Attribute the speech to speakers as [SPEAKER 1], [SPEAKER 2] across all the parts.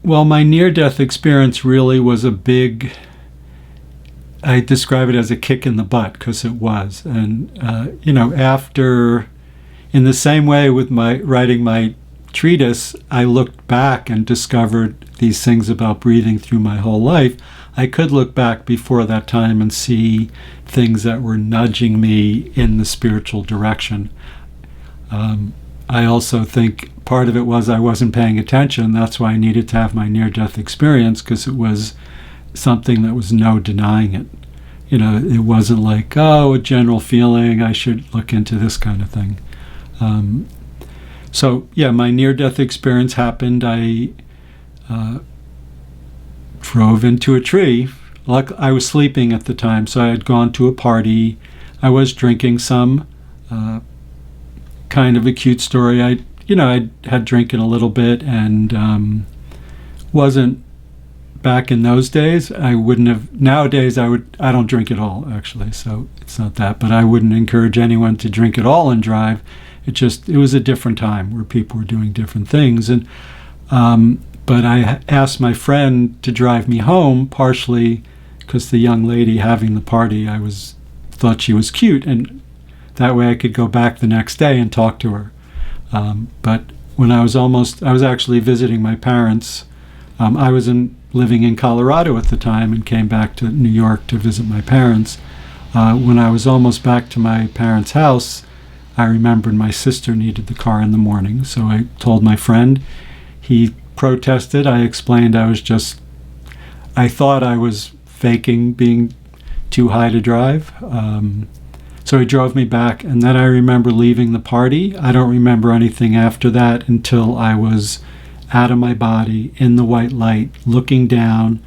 [SPEAKER 1] Well, my near-death experience really was I describe it as a kick in the butt, because it was. And, after, in the same way with my writing my treatise, I looked back and discovered these things about breathing through my whole life. I could look back before that time and see things that were nudging me in the spiritual direction. I also think part of it was I wasn't paying attention. That's why I needed to have my near-death experience, because it was something that was no denying it. It wasn't like, a general feeling, I should look into this kind of thing. My near-death experience happened. I drove into a tree. I was sleeping at the time, so I had gone to a party. I was drinking some. Kind of a cute story. I had drinking a little bit, and wasn't back in those days. I wouldn't have. Nowadays, I don't drink at all, actually. So it's not that. But I wouldn't encourage anyone to drink at all and drive. It was a different time where people were doing different things, and but I asked my friend to drive me home, partially because the young lady having the party, thought she was cute, and that way I could go back the next day and talk to her. But when I was actually visiting my parents. I was living in Colorado at the time and came back to New York to visit my parents. When I was almost back to my parents' house, I remembered my sister needed the car in the morning, so I told my friend. He protested. I explained I thought I was faking being too high to drive. So he drove me back, and then I remember leaving the party. I don't remember anything after that until I was out of my body in the white light, looking down.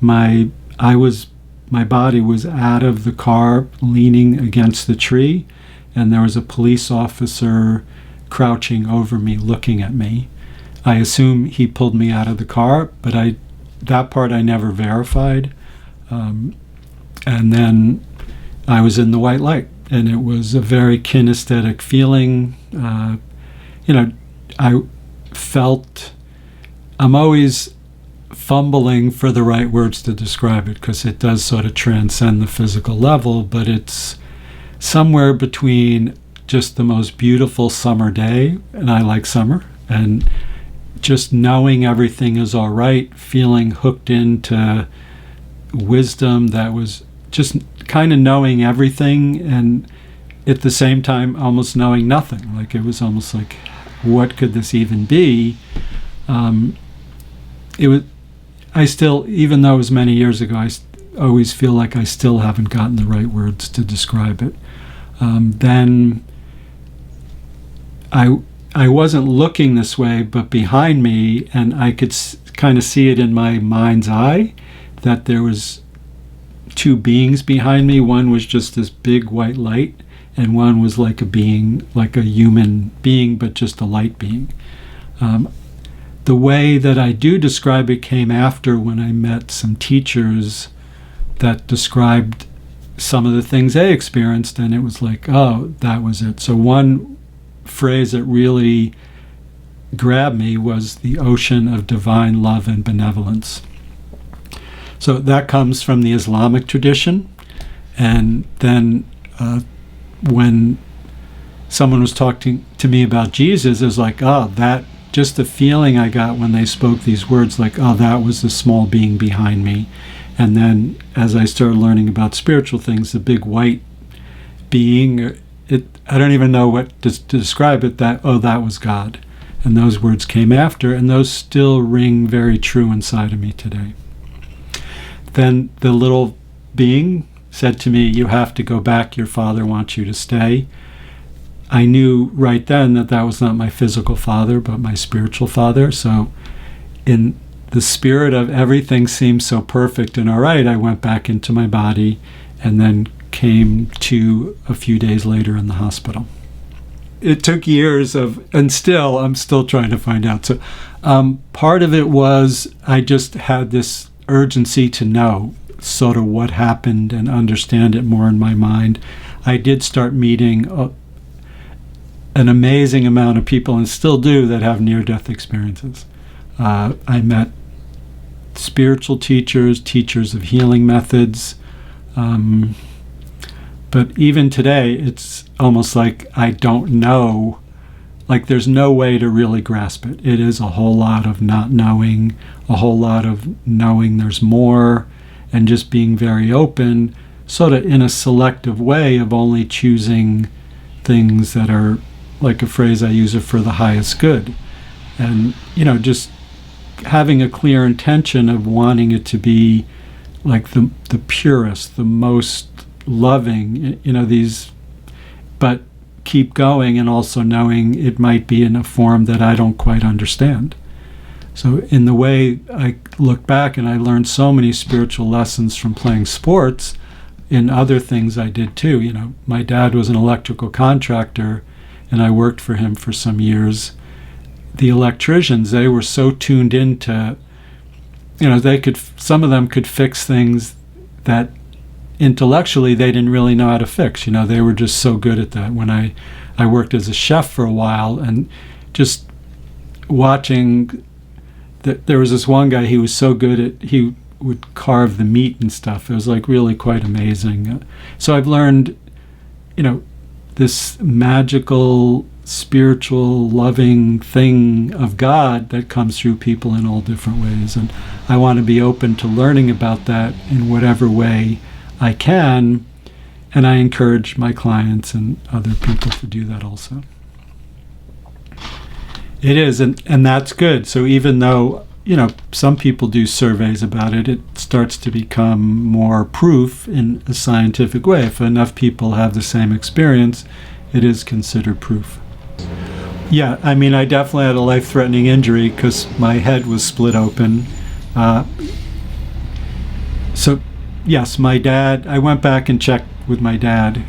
[SPEAKER 1] My body was out of the car, leaning against the tree, and there was a police officer crouching over me, looking at me. I assume he pulled me out of the car, but that part I never verified. And then I was in the white light, and it was a very kinesthetic feeling. I felt, I'm always fumbling for the right words to describe it, because it does sort of transcend the physical level, but it's somewhere between just the most beautiful summer day, and I like summer, and just knowing everything is all right, feeling hooked into wisdom that was just kind of knowing everything, and at the same time almost knowing nothing. Like, it was almost like, what could this even be? I still, even though it was many years ago, I always feel like I still haven't gotten the right words to describe it. Then I wasn't looking this way, but behind me, and I could kind of see it in my mind's eye, that there was two beings behind me. One was just this big white light, and one was like a being, like a human being, but just a light being. The way that I do describe it came after, when I met some teachers that described some of the things they experienced, and it was like, oh, that was it. So one phrase that really grabbed me was the ocean of divine love and benevolence. So that comes from the Islamic tradition. And then when someone was talking to me about Jesus, it was like, oh, that, just the feeling I got when they spoke these words, like, oh, that was the small being behind me. And then as I started learning about spiritual things, the big white being, I don't even know what to describe it, that was God. And those words came after, and those still ring very true inside of me today. Then the little being said to me, you have to go back, your father wants you to stay. I knew right then that was not my physical father, but my spiritual father. So in the spirit of everything seemed so perfect and all right, I went back into my body, and then came to a few days later in the hospital. It took years and I'm still trying to find out. So part of it was I just had this urgency to know sort of what happened and understand it more in my mind. I did start meeting an amazing amount of people, and still do, that have near-death experiences. I met spiritual teachers, teachers of healing methods. But even today, it's almost like I don't know, like there's no way to really grasp it. It is a whole lot of not knowing, a whole lot of knowing there's more, and just being very open, sort of in a selective way of only choosing things that are, like a phrase I use, are for the highest good. And, just having a clear intention of wanting it to be like the purest, the most loving, but keep going, and also knowing it might be in a form that I don't quite understand. So in the way I look back, and I learned so many spiritual lessons from playing sports in other things I did too. My dad was an electrical contractor, and I worked for him for some years. The electricians, they were so tuned into, some of them could fix things that intellectually they didn't really know how to fix. They were just so good at that. When I worked as a chef for a while, and just watching, there was this one guy, he was so good he would carve the meat and stuff. It was like really quite amazing. So I've learned, this magical, spiritual, loving thing of God that comes through people in all different ways. And I want to be open to learning about that in whatever way I can. And I encourage my clients and other people to do that also. It is, and that's good. So even though, some people do surveys about it, it starts to become more proof in a scientific way. If enough people have the same experience, it is considered proof. Yeah, I definitely had a life-threatening injury because my head was split open. So, yes, my dad, I went back and checked with my dad,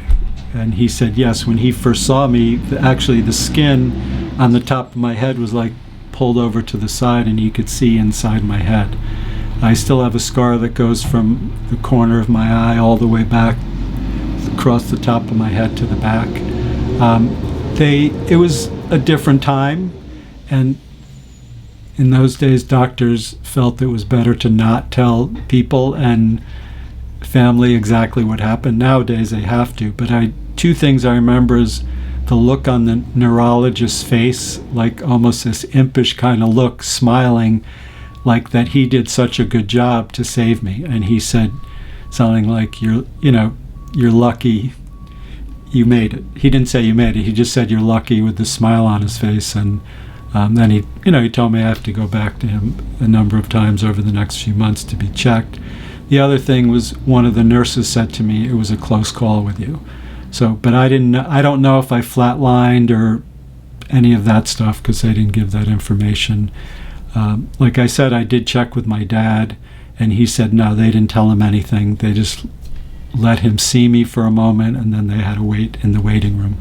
[SPEAKER 1] and he said, yes, when he first saw me, actually the skin on the top of my head was like pulled over to the side, and you could see inside my head. I still have a scar that goes from the corner of my eye all the way back across the top of my head to the back. It was a different time, and in those days doctors felt it was better to not tell people and family exactly what happened. Nowadays they have to, but two things I remember is the look on the neurologist's face, like almost this impish kind of look, smiling, like that he did such a good job to save me. And he said something like, you're lucky you made it. He didn't say you made it. He just said you're lucky, with the smile on his face. And then he told me I have to go back to him a number of times over the next few months to be checked. The other thing was, one of the nurses said to me, it was a close call with you. So, but I don't know if I flatlined or any of that stuff, because they didn't give that information. Like I said, I did check with my dad, and he said no, they didn't tell him anything. They just let him see me for a moment, and then they had to wait in the waiting room.